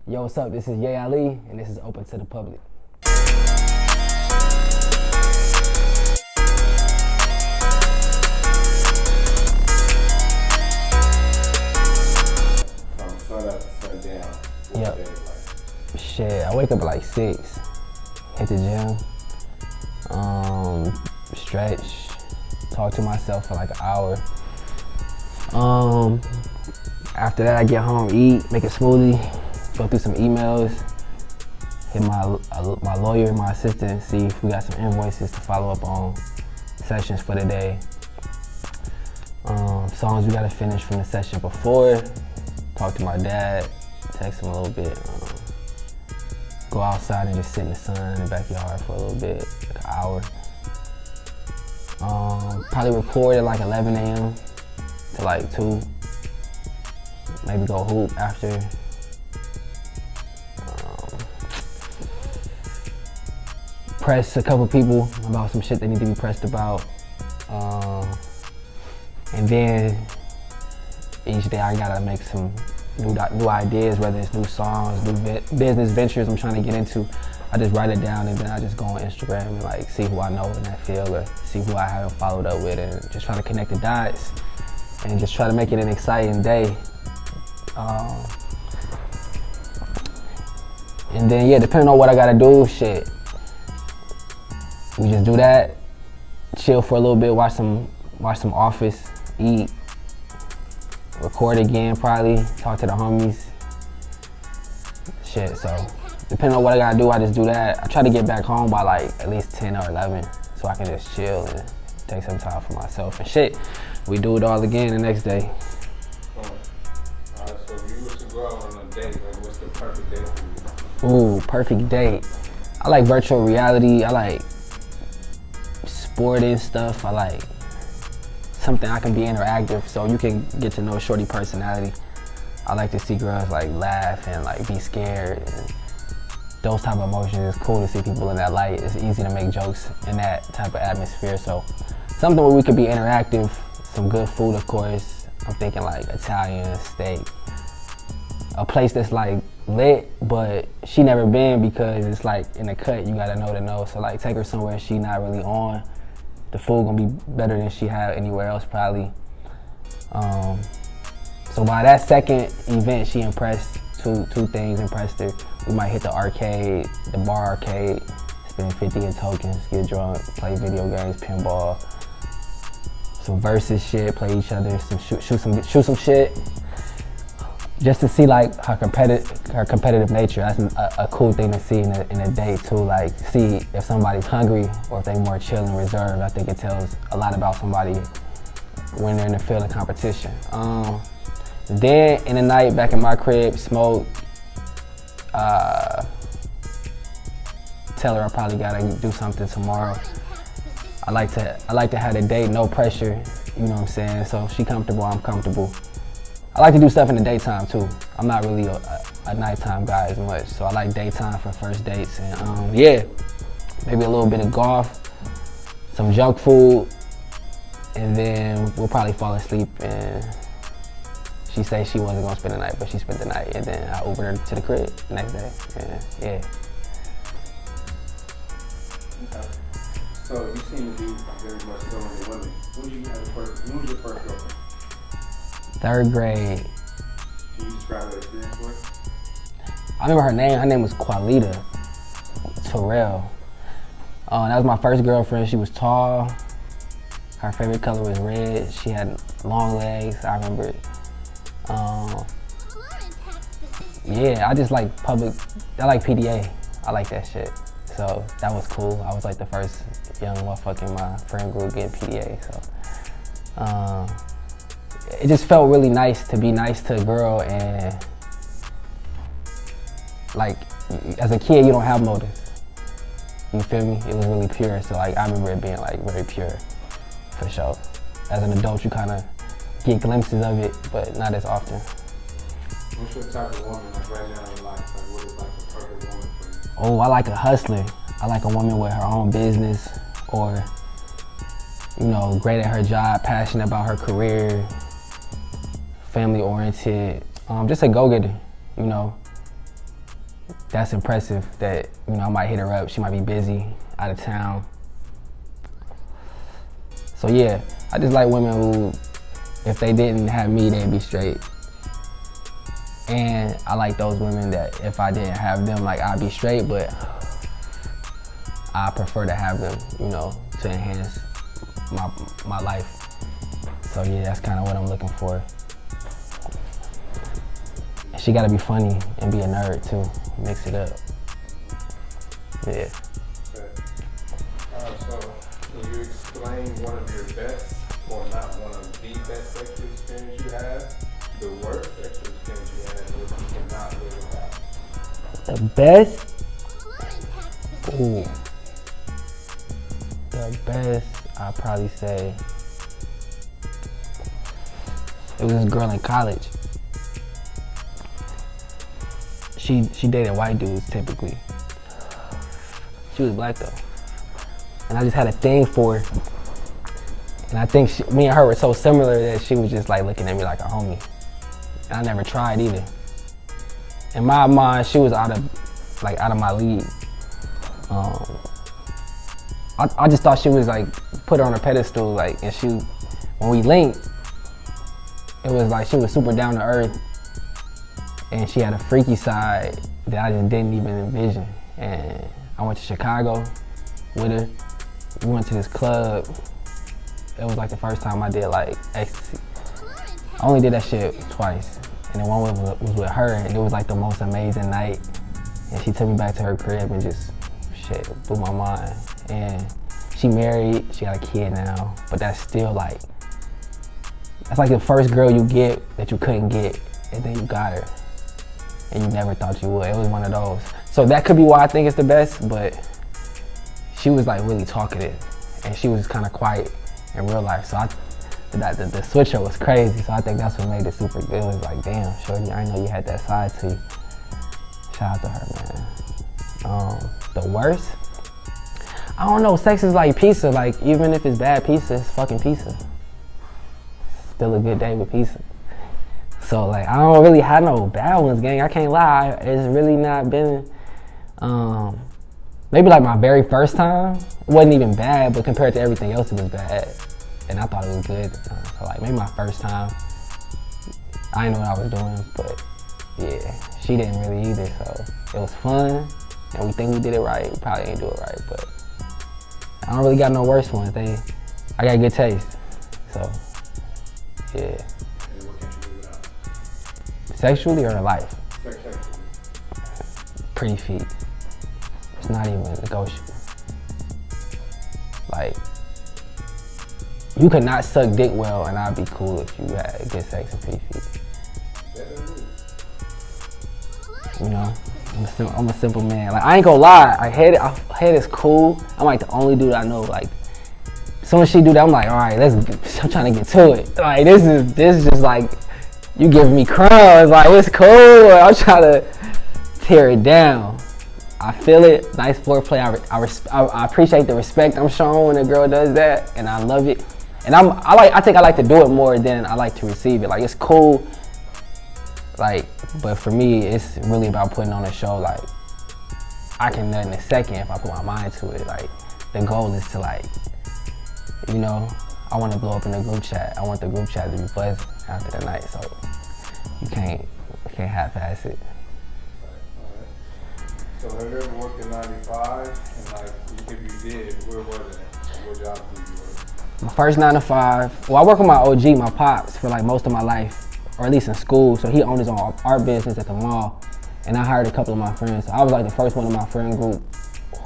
Yo, what's up? This is Ye Ali, and this is Open to the Public. From sun up to sundown, what Yep. day is like? Shit, I wake up at like 6, hit the gym, stretch, talk to myself for like an hour. After that, I get home, eat, make a smoothie, go through some emails, hit my lawyer, my assistant, see if we got some invoices to follow up on, sessions for the day, songs we gotta finish from the session before, talk to my dad, text him a little bit, go outside and just sit in the sun in the backyard for a little bit, like an hour. Probably record at like 11 a.m. to like 2. Maybe go hoop after. Press a couple people about some shit they need to be pressed about. And then each day I gotta make some new ideas, whether it's new songs, new business ventures I'm trying to get into. I just write it down and then I just go on Instagram and like see who I know in that field or see who I haven't followed up with and just try to connect the dots and just try to make it an exciting day. And then yeah, depending on what I gotta do, shit, we just do that, chill for a little bit, watch some Office, eat, record again probably, talk to the homies, shit. So depending on what I gotta do, I just do that. I try to get back home by like at least 10 or 11 so I can just chill and take some time for myself and shit. We do it all again the next day. So if you were to go out on a date, like what's the perfect date for you? Ooh, perfect date. I like virtual reality. I like sporting stuff. I like something I can be interactive so you can get to know shorty personality. I like to see girls like laugh and like be scared. And those type of emotions. It's cool to see people in that light. It's easy to make jokes in that type of atmosphere. So something where we could be interactive, some good food of course. I'm thinking like Italian, steak. A place that's like lit, but she never been because it's like in the cut, you gotta know to know. So like take her somewhere she not really on. The food gonna be better than she had anywhere else probably. So by that second event, she impressed, two things impressed her. We might hit the arcade, the bar arcade, spend 50 in tokens, get drunk, play video games, pinball, some versus shit, play each other, shoot some shit. Just to see like her competitive nature. That's a cool thing to see in a day too. Like see if somebody's hungry or if they more chill and reserved. I think it tells a lot about somebody when they're in the field of competition. Then in the night, back in my crib, smoke. Tell her I probably gotta do something tomorrow. I like to have the day, no pressure. You know what I'm saying? So if she comfortable, I'm comfortable. I like to do stuff in the daytime too. I'm not really a nighttime guy as much, so I like daytime for first dates. And yeah, maybe a little bit of golf, some junk food, and then we'll probably fall asleep. And she said she wasn't gonna spend the night, but she spent the night, and then I Ubered her to the crib the next day. And yeah. Okay. So you seem to be very much so into women. When was your first girlfriend? 3rd grade. Can you describe that experience for us? I remember her name. Her name was Qualita Terrell. That was my first girlfriend. She was tall. Her favorite color was red. She had long legs. I remember it. Yeah, I just like I like PDA. I like that shit. So that was cool. I was like the first young motherfucker in my friend group getting PDA. So it just felt really nice to be nice to a girl, and like as a kid you don't have motives. You feel me? It was really pure. So like I remember it being like very pure, for sure. As an adult you kind of get glimpses of it, but not as often. What's your type of woman like right now in your life? Like what is like a perfect woman for you? Oh, I like a hustler. I like a woman with her own business, or you know, great at her job, passionate about her career, family oriented, just a go-getter, you know. that's impressive that, you know, I might hit her up. She might be busy, out of town. So yeah, I just like women who, if they didn't have me, they'd be straight. And I like those women that if I didn't have them, like, I'd be straight, but I prefer to have them, you know, to enhance my life. So yeah, that's kind of what I'm looking for. She gotta be funny and be a nerd too. Mix it up. Yeah. Okay. So can you explain one of your best, or not one of the best sexual experience you had, the worst sexual experience you had, and what you cannot live without? The best? Ooh. The best, I'd probably say, it was this girl in college. She dated white dudes typically. She was black though. And I just had a thing for her. And I think me and her were so similar that she was just like looking at me like a homie. And I never tried either. In my mind, she was out of my league. I just thought she was like put her on a pedestal, like, and when we linked, it was like she was super down to earth, and she had a freaky side that I just didn't even envision. And I went to Chicago with her. We went to this club. It was like the first time I did like ecstasy. I only did that shit twice, and then one was with her, and it was like the most amazing night. And she took me back to her crib and just shit blew my mind. And she married, she got a kid now, but that's still like, that's like the first girl you get that you couldn't get, and then you got her, and you never thought you would. It was one of those. So that could be why I think it's the best, but she was like really talkative, and she was kind of quiet in real life. So the switcher was crazy, so I think that's what made it super good. It was like, damn, shorty, I didn't know you had that side to you. Shout out to her, man. The worst? I don't know, sex is like pizza. Like, even if it's bad pizza, it's fucking pizza. Still a good day with pizza. So like, I don't really have no bad ones, gang. I can't lie. It's really not been, maybe like my very first time, it wasn't even bad, but compared to everything else, it was bad. And I thought it was good at the time. So like, maybe my first time, I didn't know what I was doing, but yeah, she didn't really either. So it was fun, and we think we did it right. We probably didn't do it right, but I don't really got no worse ones. I got good taste, so yeah. And what can't you live without? Sexually or in life? Sexually. Pretty feet. It's not even negotiable. Like, you could not suck dick well, and I'd be cool if you had good sex and pretty feet. You know, I'm a simple man. Like, I ain't gonna lie, head is cool. I'm like the only dude I know. Like, as soon as she do that, I'm like, all right, I'm trying to get to it. Like, this is just like, you giving me crumbs. Like, it's cool. I'm trying to tear it down. I feel it. Nice foreplay. I appreciate the respect I'm shown when a girl does that, and I love it. And I think I like to do it more than I like to receive it. Like, it's cool. Like, but for me, it's really about putting on a show. Like, I can nut in a second if I put my mind to it. Like, the goal is to, like, you know, I want to blow up in the group chat. I want the group chat to be buzzing after the night. So you can't half-ass it. Right. So have you ever worked in 95? And like, if you did, where was it? What job did you work? My first 9 to 5. Well, I work with my OG, my pops, for like most of my life. Or at least in school. So he owned his own art business at the mall, and I hired a couple of my friends. So I was like the first one in my friend group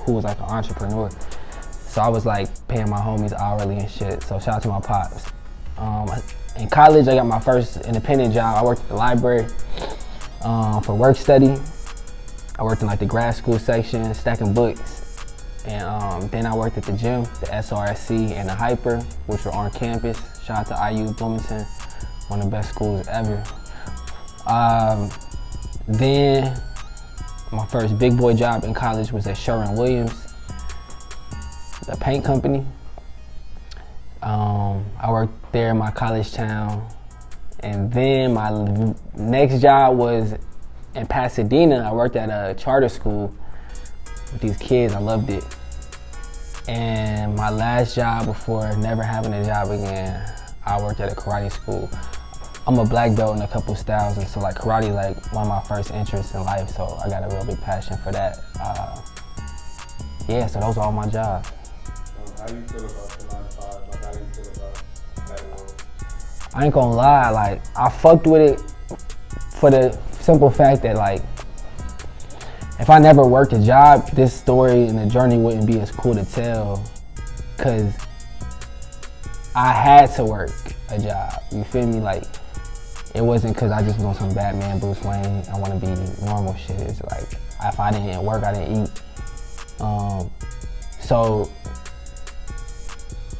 who was like an entrepreneur. So I was like paying my homies hourly and shit. So shout out to my pops. In college, I got my first independent job. I worked at the library for work study. I worked in like the grad school section, stacking books. And then I worked at the gym, the SRSC and the Hyper, which were on campus. Shout out to IU Bloomington. One of the best schools ever. Then my first big boy job in college was at Sherwin-Williams, the paint company. I worked there in my college town. And then my next job was in Pasadena, I worked at a charter school with these kids. I loved it. And my last job before never having a job again, I worked at a karate school. I'm a black belt in a couple styles, and so like karate like one of my first interests in life, so I got a real big passion for that. Yeah, so those are all my jobs. How do you feel about the 9 to 5? Like, how do you feel about that world? I ain't gonna lie, like I fucked with it for the simple fact that like if I never worked a job, this story and the journey wouldn't be as cool to tell, cause I had to work a job. You feel me? Like it wasn't cause I just was on some Batman, Bruce Wayne, I wanna be normal shit. It's like if I didn't work, I didn't eat. So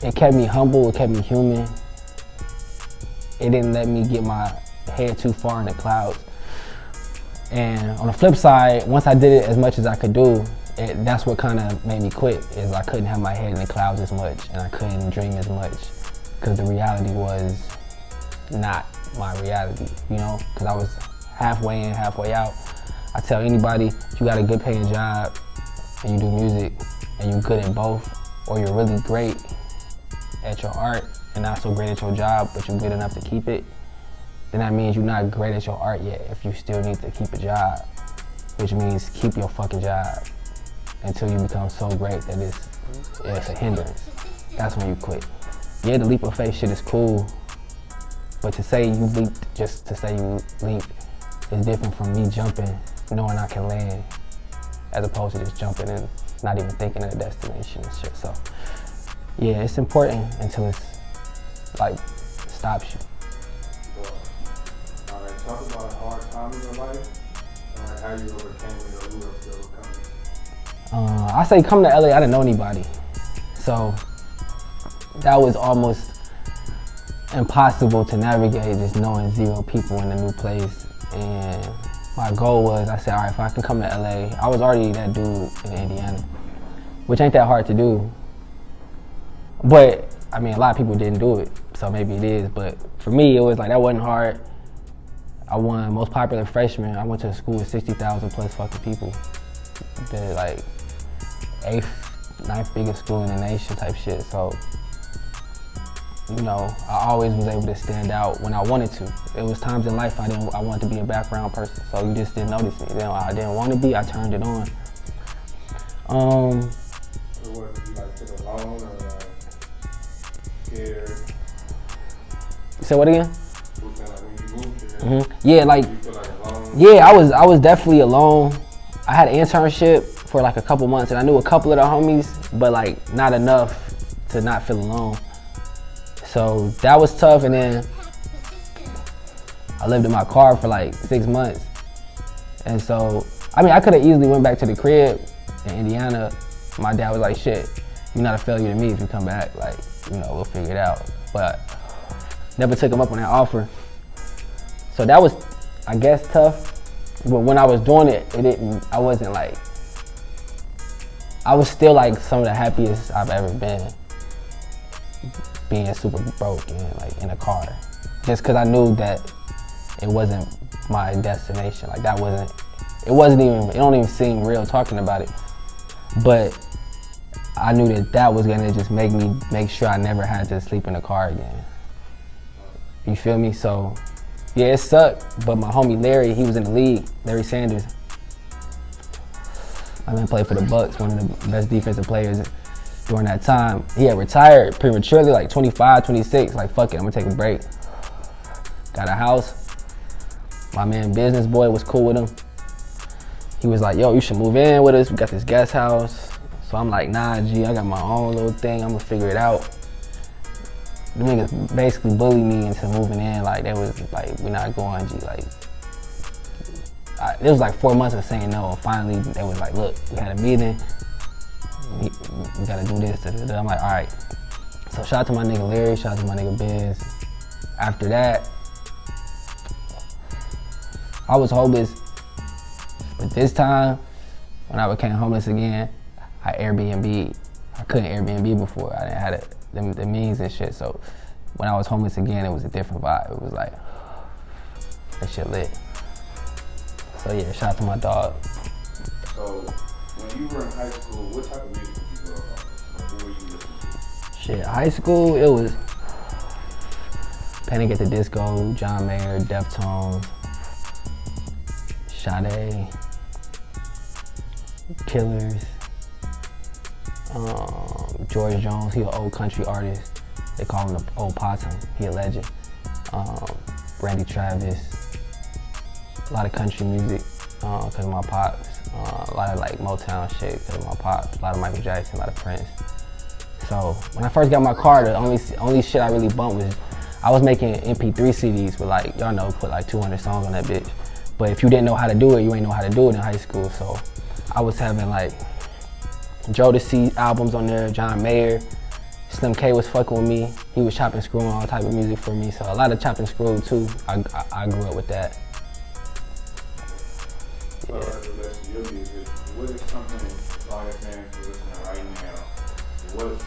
it kept me humble, it kept me human. It didn't let me get my head too far in the clouds. And on the flip side, once I did it as much as I could do, that's what kind of made me quit, is I couldn't have my head in the clouds as much and I couldn't dream as much because the reality was not my reality, you know? Because I was halfway in, halfway out. I tell anybody, if you got a good paying job and you do music and you're good at both, or you're really great at your art and not so great at your job, but you're good enough to keep it, then that means you're not great at your art yet if you still need to keep a job, which means keep your fucking job until you become so great that it's a hindrance. That's when you quit. Yeah, the leap of faith shit is cool, but to say you leaped just to say you leaped is different from me jumping knowing I can land, as opposed to just jumping and not even thinking of the destination and shit. So yeah, it's important until it's like stops you. All right, talk about a hard time in your life and how you overcame it or who else you overcome it. I say come to LA, I didn't know anybody. So that was almost impossible to navigate, just knowing 0 people in a new place. And my goal was, I said, all right, if I can come to LA, I was already that dude in Indiana, which ain't that hard to do. But I mean, a lot of people didn't do it, so maybe it is. But for me, it was like, that wasn't hard. I won most popular freshman. I went to a school with 60,000 plus fucking people. The like 8th, 9th biggest school in the nation type shit. So, you know, I always was able to stand out when I wanted to. It was times in life I wanted to be a background person, so you just didn't notice me. Then I didn't want to be, I turned it on. So what, did you like sit alone or like scared? Say what again? Like when you moved here, Yeah, like, you feel like alone? yeah, I was definitely alone. I had an internship for like a couple months and I knew a couple of the homies, but like not enough to not feel alone. So that was tough, and then I lived in my car for like 6 months. And so, I mean, I could have easily went back to the crib in Indiana. My dad was like, shit, you're not a failure to me if you come back. Like, you know, we'll figure it out. But never took him up on that offer. So that was, I guess, tough. But when I was doing it, I wasn't like, I was still like some of the happiest I've ever been, being super broke and like in a car. Just cause I knew that it wasn't my destination. Like that wasn't, it don't even seem real talking about it. But I knew that was gonna just make sure I never had to sleep in a car again. You feel me? So yeah, it sucked, but my homie Larry, he was in the league, Larry Sanders. I mean, played for the Bucks, one of the best defensive players during that time. He had retired prematurely, like 25, 26, like fuck it, I'm gonna take a break. Got a house. My man Business Boy was cool with him. He was like, yo, you should move in with us, we got this guest house. So I'm like, nah, G, I got my own little thing, I'm gonna figure it out. The niggas basically bullied me into moving in, like they was like, we're not going, G, like. It was like 4 months of saying no, and finally they was like, look, we had a meeting, we gotta do this, I'm like, all right. So shout out to my nigga Larry, shout out to my nigga Biz. After that, I was homeless, but this time, when I became homeless again, I Airbnb. I couldn't Airbnb before, I didn't have the means and shit, so when I was homeless again, it was a different vibe. It was like, that shit lit. So yeah, shout out to my dog. So when you were in high school, what type of music did you grow up on? Like, what were you listening to? Shit, high school, it was Panic at the Disco, John Mayer, Deftones, Sade, Killers, George Jones, he an old country artist. They call him the old Possum, he a legend. Randy Travis, a lot of country music because of my pops. A lot of like Motown shit because of my pops. A lot of Michael Jackson, a lot of Prince. So when I first got my car, the only shit I really bumped was I was making MP3 CDs with like, y'all know, put like 200 songs on that bitch. But if you didn't know how to do it, you ain't know how to do it in high school. So I was having like Jodeci albums on there, John Mayer, Slim K was fucking with me. He was chopping, screwing all type of music for me. So a lot of chopping, screw too. I grew up with that. So as it relates to your music, what is something all your fans are listening right now? What is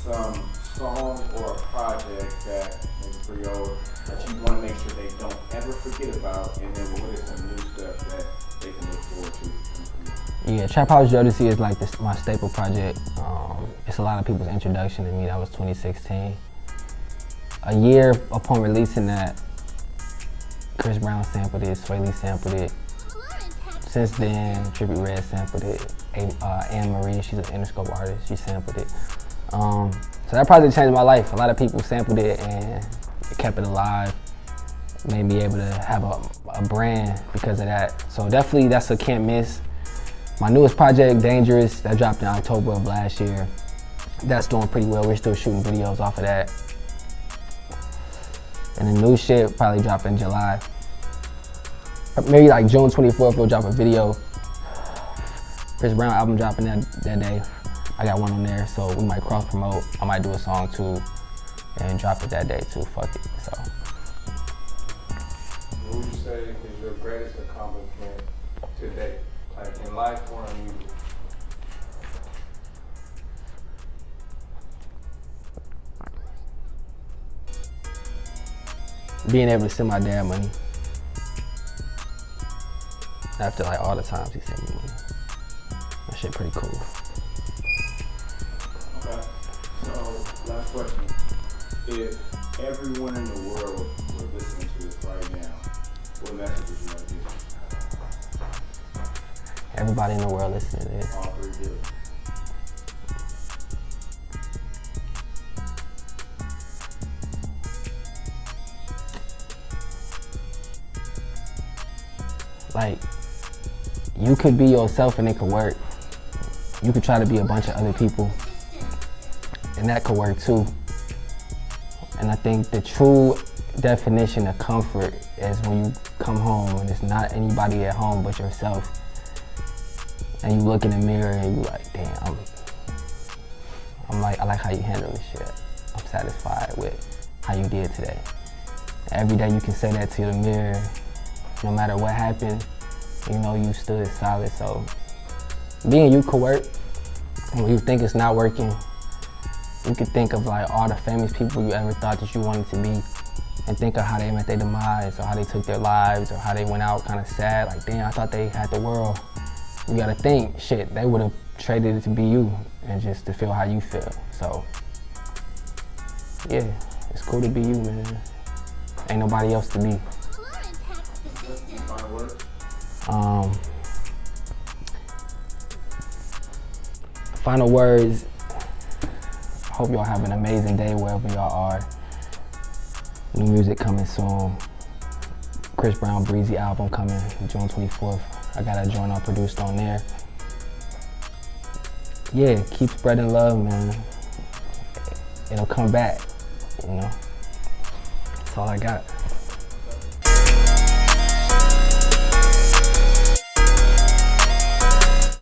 some song or a project that maybe for your that you want to make sure they don't ever forget about, and then what is some new stuff that they can look forward to? Yeah, Trap House Jodeci is like my staple project. It's a lot of people's introduction to me. That was 2016. A year upon releasing that, Chris Brown sampled it, Sway Lee sampled it. Since then, Trippie Redd sampled it. Anne Marie, she's an Interscope artist, she sampled it. So that project changed my life. A lot of people sampled it and it kept it alive. Made me able to have a brand because of that. So definitely that's a can't miss. My newest project, Dangerous, that dropped in October of last year. That's doing pretty well. We're still shooting videos off of that. And the new shit probably drop in July. Maybe like June 24th, we'll drop a video. Chris Brown album dropping that day. I got one on there, so we might cross promote. I might do a song too and drop it that day too, fuck it, so. What would you say is your greatest accomplishment to date, like in life or in music? Being able to send my dad money. After like all the times he sent me money. That shit pretty cool. Okay, so last question. If everyone in the world were listening to this right now, what message would you want to give? Everybody in the world listening to this. All three billion. Like, you could be yourself and it could work. You could try to be a bunch of other people and that could work too. And I think the true definition of comfort is when you come home and it's not anybody at home but yourself. And you look in the mirror and you like, damn, I like how you handle this shit. I'm satisfied with how you did today. Every day you can say that to the mirror. No matter what happened, you know you stood solid. So being you could work. And when you think it's not working, you can think of like all the famous people you ever thought that you wanted to be and think of how they met their demise or how they took their lives or how they went out kind of sad. Like, damn, I thought they had the world. You gotta think, shit, they would have traded it to be you and just to feel how you feel. So, yeah, it's cool to be you, man. Ain't nobody else to be. Final words, I hope y'all have an amazing day wherever y'all are. New music coming soon. Chris Brown Breezy album coming June 24th. I got a joint I produced on there. Yeah, keep spreading love, man. It'll come back, you know. That's all I got.